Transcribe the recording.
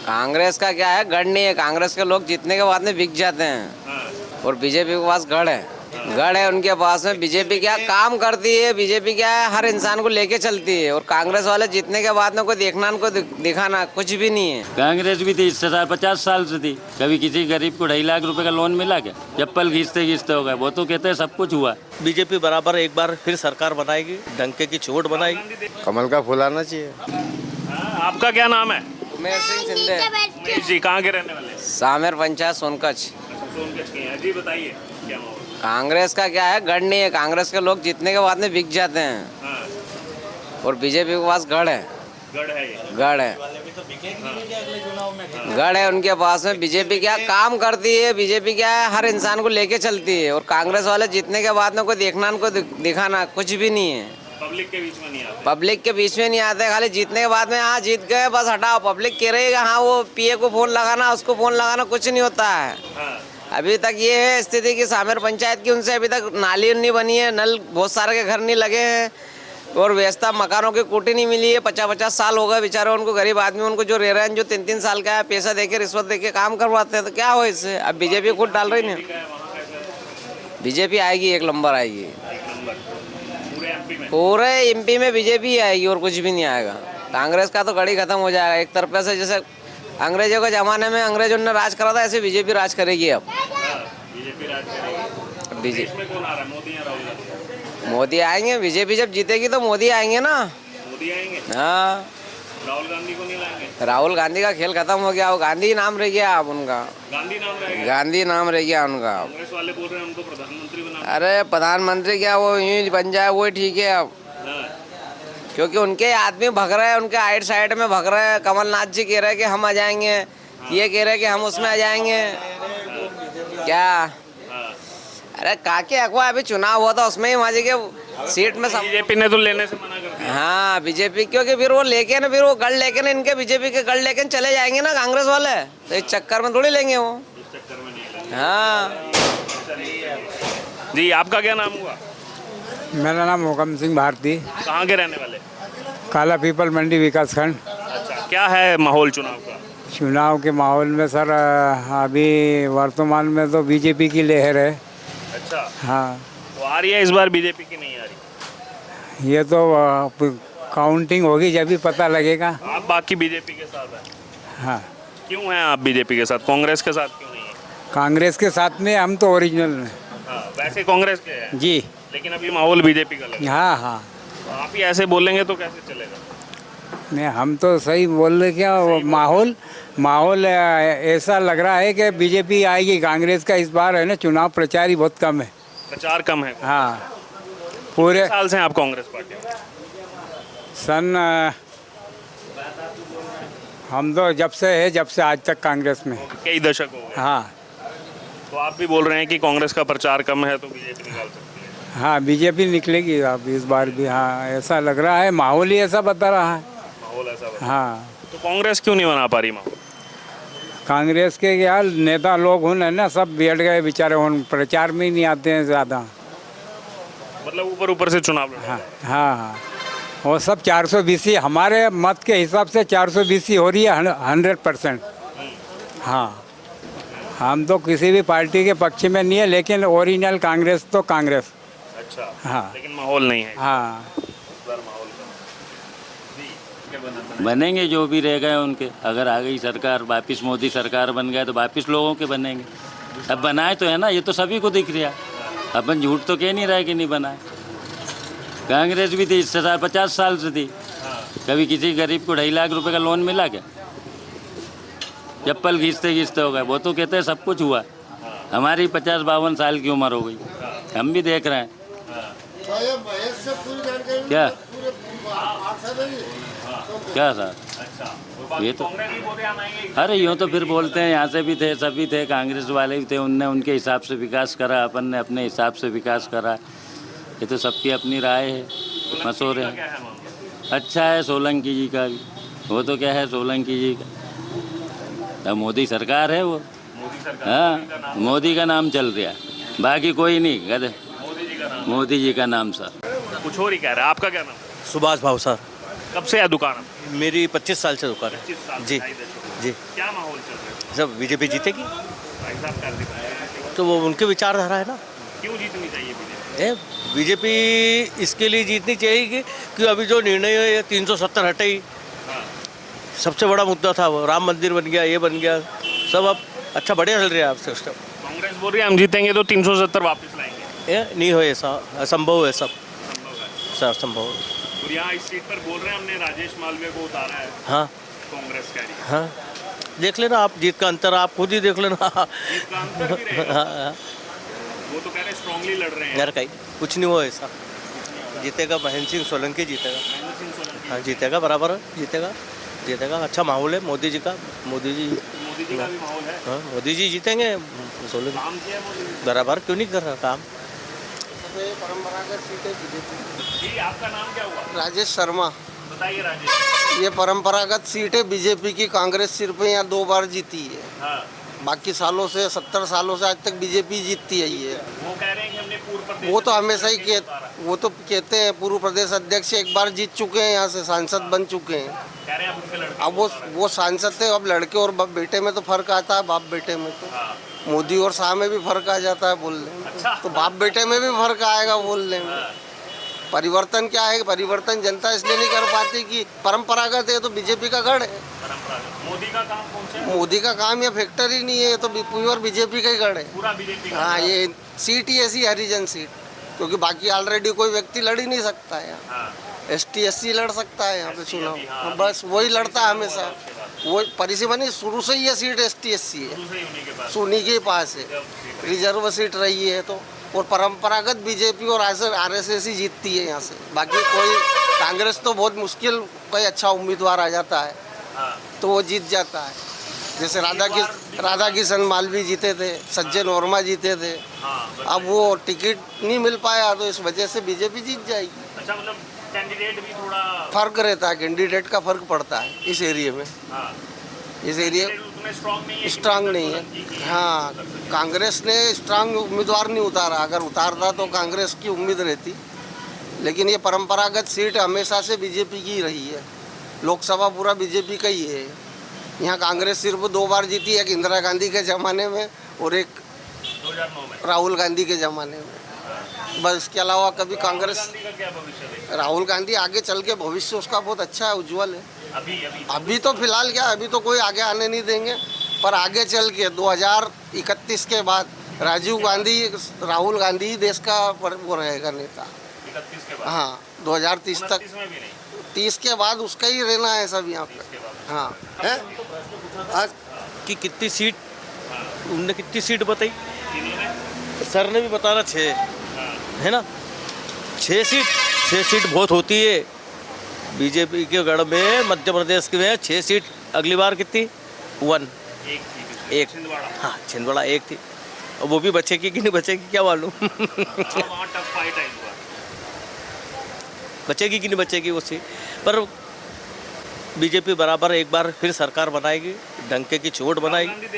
कांग्रेस का क्या है, गढ़ नहीं है। कांग्रेस के लोग जीतने के बाद में बिक जाते हैं और बीजेपी के पास गढ़ है। गढ़ है उनके पास में। बीजेपी क्या काम करती है, बीजेपी क्या है, हर इंसान को लेके चलती है। और कांग्रेस वाले जीतने के बाद में कोई देखना को दिखाना कुछ भी नहीं है। कांग्रेस भी थी 50 साल से थी, कभी किसी गरीब को 2.5 लाख रुपए का लोन मिला क्या? चप्पल घींचते घींचते हो गए। वो तो कहते हैं सब कुछ हुआ। बीजेपी बराबर एक बार फिर सरकार बनाएगी, डंके की चोट बनाएगी। कमल का फूल आना चाहिए। आपका क्या नाम है? उमेर सिंह सिंधे, उमेश जी, कहाँ के रहने वाले? सामेर पंचायत सोनकच। सोनकच के हैं जी। बताइए क्या माहौल? कांग्रेस का क्या है, गढ़ नहीं है। कांग्रेस के लोग जीतने के बाद में बिक जाते हैं हाँ, और बीजेपी के पास गढ़ है। गढ़ है ये। गढ़ है, गढ़ है उनके पास में। बीजेपी क्या काम करती है, बीजेपी क्या है, हर इंसान को लेके चलती है। और कांग्रेस वाले जीतने के बाद में कोई देखना को दिखाना कुछ भी नहीं है। पब्लिक के बीच में नहीं आते। पब्लिक के बीच में नहीं आते। खाली जीतने के बाद में हाँ जीत गए बस हटाओ। पब्लिक कह रही है हाँ वो पीए को फोन लगाना, उसको फोन लगाना, कुछ नहीं होता है। हाँ, अभी तक ये है स्थिति कि सामेर पंचायत की उनसे अभी तक नाली नहीं बनी है, नल बहुत सारे के घर नहीं लगे हैं और व्यवस्था मकानों की कोठी नहीं मिली है। 50-50 साल हो गए बेचारे उनको, गरीब आदमी उनको जो रह रहे हैं, जो 3-3 साल का है, पैसा देके रिश्वत देके काम करवाते हैं। तो क्या हो इससे? अब बीजेपी खुद डाल रही नहीं। बीजेपी आएगी, एक नंबर आएगी। पूरे एमपी में बीजेपी आएगी और कुछ भी नहीं आएगा। कांग्रेस का तो गड़ी खत्म हो जाएगा एक तरफे से। जैसे अंग्रेजों के ज़माने में अंग्रेजों ने राज करा था, ऐसे बीजेपी राज करेगी अब। बीजेपी राज करेगी। बीजेपी देश में कौन आ रहा है? मोदी या राहुल गांधी? मोदी आएंगे। बीजेपी जब जीतेगी तो मोदी आएंगे ना। मोदी आएंगे। हाँ, राहुल गांधी को नहीं लाएंगे? राहुल गांधी का खेल खत्म हो गया। वो गांधी नाम रह गया अब उनका। गांधी नाम रहेगा। गांधी नाम रह गया उनका। कांग्रेस वाले बोल रहे हैं उनको प्रधानमंत्री बना। अरे प्रधानमंत्री क्या, वो यूं बन जाए वही ठीक है अब। हाँ, क्योंकि उनके आदमी भग रहे हैं, उनके आइट साइड में भग रहे हैं। कमलनाथ जी कह रहे हैं कि हम आ जाएंगे, ये कह रहे हैं कि हम उसमें आ जाएंगे। क्या? हाँ। अरे काके अखवा अभी चुनाव हुआ था, उसमें ही माजी के सीट में बीजेपी ने तो लेने से मना कर दिया। हाँ बीजेपी, क्योंकि फिर वो लेके ना, फिर वो गढ़ लेके ना, इनके बीजेपी के गढ़ लेके चले जाएंगे ना कांग्रेस वाले। तो इस चक्कर में थोड़ी लेंगे वो। इस चक्कर में नहीं लेंगे। हाँ जी, आपका क्या नाम हुआ? मेरा नाम हुकम सिंह भारती, कहाँ के रहने वाले? काला पीपल मंडी विकास खंड। अच्छा, क्या है माहौल चुनाव का? चुनाव के माहौल में सर अभी वर्तमान में तो बीजेपी की लहर है। अच्छा, हाँ, तो आ रही है इस बार बीजेपी की? नहीं आ रही? ये तो काउंटिंग होगी जब भी पता लगेगा। आप बाकी बीजेपी के साथ हैं? हाँ, क्यों हैं आप बीजेपी के साथ? कांग्रेस के साथ क्यों नहीं है? कांग्रेस के साथ में हम तो ओरिजिनल हैं। हाँ, वैसे कांग्रेस के हैं जी। लेकिन अभी माहौल बीजेपी का लग रहा हाँ हाँ, है। आप ही ऐसे बोलेंगे तो कैसे चलेगा? नहीं हम तो सही बोल रहे। क्या माहौल ऐसा लग रहा है कि बीजेपी आएगी। कांग्रेस का इस बार है ना चुनाव प्रचार ही बहुत कम है। प्रचार कम है। हाँ, पूरे साल से हैं आप कांग्रेस पार्टी में? सन हम तो जब से आज तक कांग्रेस में। कई दशक हो गए। हाँ तो आप भी बोल रहे हैं कि कांग्रेस का प्रचार कम है तो बीजेपी निकाल सकती है? हाँ, बीजेपी निकलेगी अब इस बार भी। हाँ, ऐसा लग रहा है, माहौल ही ऐसा बता रहा है। माहौल ऐसा बता। हाँ, तो कांग्रेस क्यों नहीं बना पा रही माहौल? कांग्रेस के क्या नेता लोग हैं ना, सब बैठ गए बेचारे, उन प्रचार में ही नहीं आते हैं ज़्यादा। मतलब ऊपर ऊपर से चुनाव लड़ा हाँ जा रहा है। हाँ हाँ, वो सब 420 हमारे मत के हिसाब से 420 हो रही है 100%। हाँ, हम तो किसी भी पार्टी के पक्ष में नहीं है, लेकिन ओरिजिनल कांग्रेस तो कांग्रेस। अच्छा, हाँ लेकिन माहौल नहीं है। हाँ, बनेंगे जो भी रह गए उनके। अगर आ गई सरकार, वापिस मोदी सरकार बन गया तो वापिस लोगों के बनेंगे। अब बनाए तो है ना, ये तो सभी को दिख रहा है। अपन झूठ तो कह नहीं रहे कि नहीं बनाए। कांग्रेस भी थी 50 साल से थी, कभी किसी गरीब को 2.5 लाख रुपए का लोन मिला क्या? चप्पल घींचते घींचते हो गए। वो तो कहते हैं सब कुछ हुआ। हमारी 50-52 साल की उम्र हो गई, हम भी देख रहे हैं। क्या क्या सर, ये तो अरे यूँ तो फिर बोलते हैं, यहाँ से भी थे, सभी थे, कांग्रेस वाले भी थे, उनने उनके हिसाब से विकास करा, अपन ने अपने हिसाब से विकास करा। ये तो सबकी अपनी राय है, मशहूर है। अच्छा है सोलंकी जी का भी, वो तो क्या है सोलंकी जी का, अब मोदी सरकार है वो। हाँ, मोदी का नाम चल रहा है, बाकी कोई नहीं। गधे मोदी जी का नाम सर। कुछ और ही कह रहा है। आपका क्या नाम? सुभाष भाव सर। कब से है दुकान? मेरी 25 साल से दुकान है। 25 साल जी। ढाई दशक। जी क्या माहौल चल रहा है? सब बीजेपी जीतेगी, भाई साहब कर दी बीजेपी। तो वो उनकी विचारधारा है ना। क्यों जीतनी चाहिए बीजेपी? बीजेपी इसके लिए जीतनी चाहिए कि अभी जो निर्णय है ये 370 हटे ही, हाँ। सबसे बड़ा मुद्दा था वो, राम मंदिर बन गया, ये बन गया, सब अब अच्छा बढ़िया चल रहा है आप सिस्टम। कांग्रेस बोल रही है हम जीतेंगे तो 370 वापस लाएंगे। ये नहीं हो, ऐसा असंभव है, सब संभव है। सब असंभव है। और यहाँ इस सीट पर बोल रहे हैं हमने राजेश मालवीय को उतारा है, हाँ कांग्रेस कह रही है। हाँ, देख लेना आप, जीत का अंतर आप खुद ही देख लेना। जीत का अंतर भी रहेगा। हाँ, वो तो कह रहे स्ट्रांगली लड़ रहे हैं। यार कहीं कुछ नहीं हुआ ऐसा, जीतेगा महेंद्र सिंह सोलंकी जीतेगा। महेंद्र सिंह सोलंकी। हाँ जीतेगा, बराबर जीतेगा, जीतेगा, अच्छा माहौल है मोदी जी का, मोदी जी, मोदी जी का भी माहौल है। हाँ मोदी जी जीतेंगे। सोलंकी काम किया है मोदी जी। बराबर क्यों नहीं कर रहा काम। परंपरागत सीटें बीजेपी। जी आपका नाम क्या हुआ? राजेश शर्मा। बताइए राजेश। ये परंपरागत सीट है बीजेपी की, कांग्रेस सिर्फ यहाँ 2 बार जीती है, हाँ। बाकी सालों से 70 सालों से आज तक बीजेपी जीतती आई है। वो कह रहे हैं कि हमने पूर्व प्रदेश वो तो से हमेशा ही लड़के उतारा। वो तो कहते हैं, पूर्व प्रदेश अध्यक्ष एक बार जीत चुके हैं, यहाँ से सांसद बन चुके हैं। कह रहे हैं अब उनके लड़के अब वो सांसद थे, अब लड़के और बेटे में तो फर्क आता है, बाप बेटे में तो हाँ। मोदी और शाह में भी फर्क आ जाता है बोलने में, अच्छा। तो बाप बेटे में भी फर्क आएगा बोलने में। परिवर्तन क्या है, परिवर्तन जनता इसलिए नहीं कर पाती कि परंपरागत है तो बीजेपी का गढ़ है। परंपरागत। मोदी का काम कौन सा है? मोदी का काम ये फैक्ट्री नहीं है, ये तो प्योर बीजेपी का ही गढ़ है। पूरा बीजेपी का। हाँ, ये सीट ही ऐसी हरिजन सीट, क्योंकि बाकी ऑलरेडी कोई व्यक्ति लड़ ही नहीं सकता है यहाँ। हाँ। ST SC लड़ सकता है यहाँ पे चुनाव, हाँ, बस वही लड़ता है हमेशा। वो परिसीमा नहीं, शुरू से ही ये सीट ST SC है, दूसरे ही उन्हीं के पास। उन्हीं के पास है, रिजर्व सीट रही है तो। और परंपरागत बीजेपी और RSS ही जीतती है यहाँ से, बाकी कोई कांग्रेस तो बहुत मुश्किल कोई अच्छा उम्मीदवार आ जाता है हाँ। तो वो जीत जाता है। जैसे राधा किशन मालवी जीते थे, सज्जन वर्मा जीते थे, हाँ। अब वो टिकट नहीं मिल पाया तो इस वजह से बीजेपी जीत जाएगी। अच्छा मतलब कैंडिडेट भी थोड़ा। फर्क रहता है, कैंडिडेट का फर्क पड़ता है इस एरिया में। हाँ। इस एरिया उतने स्ट्रांग नहीं है। स्ट्रांग नहीं है। हाँ, कांग्रेस ने स्ट्रांग उम्मीदवार नहीं उतारा, अगर उतारता तो कांग्रेस की उम्मीद रहती, लेकिन ये परंपरागत सीट हमेशा से बीजेपी की ही रही है। लोकसभा पूरा बीजेपी का ही है। यहाँ कांग्रेस सिर्फ 2 बार जीती, एक इंदिरा गांधी के ज़माने में और एक 2009 में। राहुल गांधी के ज़माने में, बस इसके अलावा कभी कांग्रेस। गांधी का क्या भविष्य है? राहुल गांधी आगे चल के भविष्य उसका बहुत अच्छा है, उज्जवल है। अभी तो फिलहाल क्या, अभी तो कोई आगे आने नहीं देंगे, पर आगे चल के 2031 के बाद राजीव गांधी, राहुल गांधी ही देश का वो रहेगा नेता। 31 के बाद। हाँ, 2030 तक, 29 में भी नहीं। 30 के बाद उसका ही रहना है सब यहाँ पे। हाँ है। आज की कितनी सीट, उनने कितनी सीट बताई, इन्होंने। सर ने भी बताना 6 हाँ। है ना, 6 सीट बहुत होती है बीजेपी के गढ़ में, मध्य प्रदेश के में 6 सीट। अगली बार कितनी, 1 एक थी पिछले। एक। छिंदवाड़ा। हाँ छिंदवाड़ा एक थी, और वो भी बचेगी कि नहीं बचेगी क्या मालूम। हाँ, वहाँ टफ फाइट है इस बार। बचेगी कि नहीं बचेगी वो सीट, पर बीजेपी बराबर एक बार फिर सरकार बनाएगी, डंके की चोट बनाएगी।